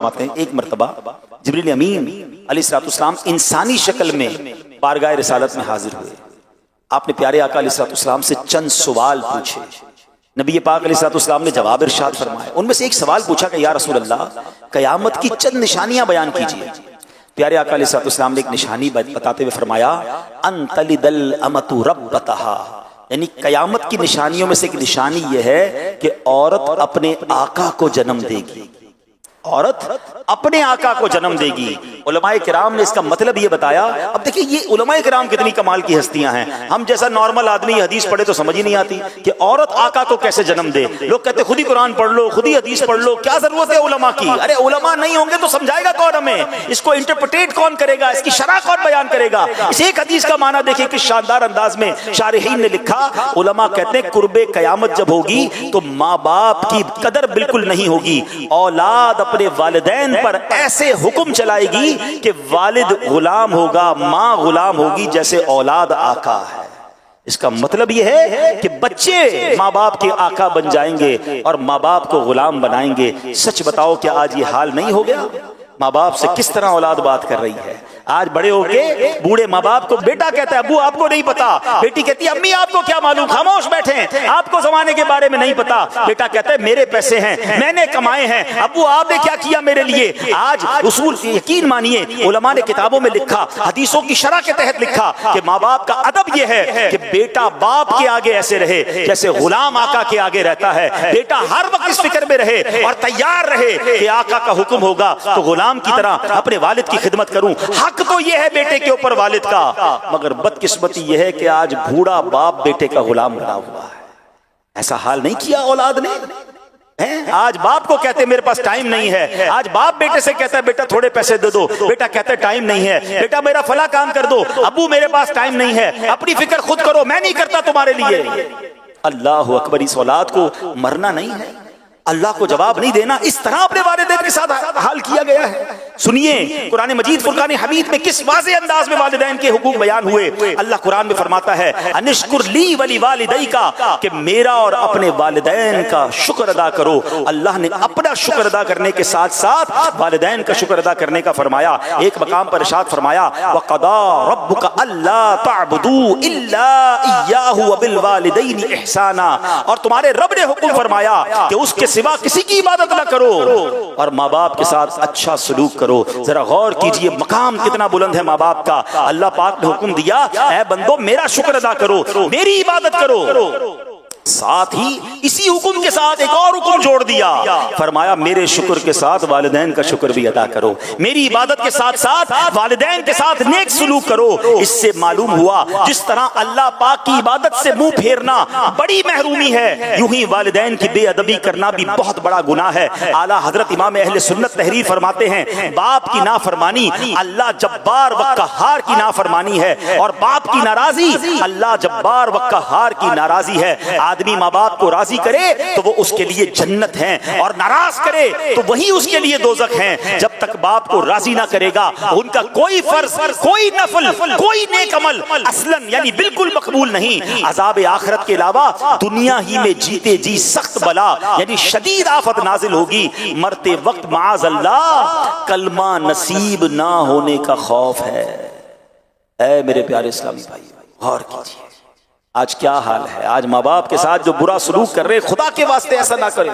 फरमाते हैं एक मरतबा जिब्रील अमीन अलैहिस्सलाम इंसानी शक्ल में बारगाह रिसालत में हाजिर हुए। आपने प्यारे आका अलैहिस्सलाम से चंद सवाल पूछे। नबी पाक अलैहिस्सलाम ने जवाब इरशाद फरमाया। उनमें से एक सवाल पूछा कि या रसूल अल्लाह, कयामत की चंद निशानियां बयान कीजिए। प्यारे आका अलैहिस्सलाम ने एक निशानी बताते हुए फरमाया, अनतलिदल अमतु रब्बतहा, यानी कयामत की निशानियों में से एक निशानी यह है कि औरत अपने आका को जन्म देगी। औरत अपने आका को जन्म देगी। उलमाए किराम ने इसका मतलब ये बताया। अब देखिए ये उलमाए किराम कितनी कमाल की हस्तियां हैं। हम जैसा नॉर्मल आदमी हदीस पढ़े तो समझ ही नहीं आती कि औरत आका को कैसे जन्म दे। लोग कहते खुद ही कुरान पढ़ लो, खुद ही हदीस पढ़ लो, क्या जरूरत है उलमा की। अरे उलमा नहीं होंगे तो समझाएगा कौन हमें, इसको इंटरप्रेट कौन करेगा, इसकी शरह कौन बयान करेगा। इस एक हदीस का माना देखिए किस शानदार अंदाज में शारिहीन ने लिखा। उलमा कहते हैं कुर्बे कयामत जब होगी तो माँ बाप की कदर बिल्कुल नहीं होगी। औलाद अपने वालिदैन पर ऐसे हुक्म चलाएगी कि वालिद गुलाम होगा, माँ गुलाम होगी, जैसे औलाद आका है। इसका मतलब यह है कि बच्चे माँ बाप के आका बन जाएंगे और माँ बाप को गुलाम बनाएंगे। सच बताओ क्या आज ये हाल नहीं हो गया? माँ बाप से किस तरह औलाद बात कर रही है। आज बड़े होके बूढ़े माँ बाप को बेटा कहता है अब्बू आपको नहीं पता, बेटी कहती है अम्मी आपको क्या मालूम, खामोश बैठे हैं, आपको जमाने के बारे में नहीं पता। बेटा कहता है मेरे पैसे हैं, मैंने कमाए हैं, अब्बू आपने क्या किया मेरे लिए। आज उसूल यकीन मानिए उलमा ने किताबों में लिखा, हदीसों की शरह के तहत लिखा कि माँ बाप का अदब यह है कि बेटा बाप के आगे ऐसे रहे जैसे गुलाम आका के आगे रहता है। बेटा हर वक्त इस फिक्र में रहे और तैयार रहे कि आका का हुक्म होगा तो गुलाम की तरह अपने वालिद की खिदमत करूं। हक तो यह है बेटे के ऊपर वालिद का, मगर बदकिस्मती यह है कि आज बूढ़ा बाप बेटे का गुलाम बना हुआ है। ऐसा हाल नहीं किया औलाद ने है? आज बाप को कहते मेरे पास टाइम नहीं है। आज बाप बेटे से कहता है बेटा थोड़े पैसे दे दो, बेटा कहता है टाइम नहीं है। बेटा मेरा फला काम कर दो, अब्बू मेरे पास टाइम नहीं है, अपनी फिक्र खुद करो, मैं नहीं करता तुम्हारे लिए। अल्लाह अकबर, इस औलाद को मरना नहीं है, अल्लाह को जवाब नहीं देना। इस तरह अपने वालिदैन के साथ हाल किया गया है। सुनिए कुरान मजीद फुरकान हमीद में किस वाज़े अंदाज में वालिदैन के हुकूक बयान हुए। अल्लाह कुरान में फरमाता है अनिश्कुर ली वली वालिदैका, कि मेरा और अपने वालिदैन का शुक्र अदा करो। अल्लाह ने अपना शुक्र अदा करने के साथ साथ वालिदैन का शुक्र अदा करने का फरमाया। एक मकाम पर इरशाद फरमाया वक़दा रब्बुका अल्ला तअबुदू इल्ला इय्याहु व बिल वालिदैनि इहसाना, और तुम्हारे रब ने हुक्म फरमाया कि उसके सिवा किसी की इबादत ना करो और माँ बाप के साथ अच्छा सलूक करो। जरा गौर कीजिए मकाम कितना बुलंद है माँ बाप का। अल्लाह पाक ने हुक्म दिया ऐ बंदो मेरा शुक्र अदा करो, मेरी इबादत करो। साथ ही इसी हुक्म के साथ एक और हुक्म जोड़ दिया, फरमाया मेरे शुक्र के साथ वालिदैन का शुक्र भी अदा करो, मेरी इबादत के साथ साथ वालिदैन के साथ नेक सलूक करो। इससे मालूम हुआ जिस तरह अल्लाह पाक की इबादत से मुंह फेरना बड़ी महरूमी है, यूं ही वालिदैन की बेअदबी करना भी बहुत बड़ा गुनाह है। आला हजरत इमाम अहले सुन्नत तहरीर फरमाते हैं बाप की नाफरमानी अल्लाह जब्बार व कहार की नाफरमानी है, और बाप की नाराजी अल्लाह जब्बार व कहार की नाराजी है। आदमी माँ बाप को राजी करे तो वो उसके लिए जन्नत है, और नाराज करे तो वही उसके लिए दोजख है। जब तक बाप को राजी ना करेगा उनका कोई फर्ज, कोई नफल, कोई नेक अमल असलन यानी बिल्कुल मकबूल नहीं। अजाब आखिरत के अलावा दुनिया ही में जीते जी सख्त बला यानी शदीद आफत नाजिल होगी। मरते वक्त माज़ अल्लाह कलमा नसीब ना होने का खौफ है। ऐ मेरे प्यारे इस्लामी भाई गौर कीजिए आज क्या हाल है। आज माँ बाप के साथ जो बुरा सलूक कर रहे, खुदा के वास्ते ऐसा ना करें।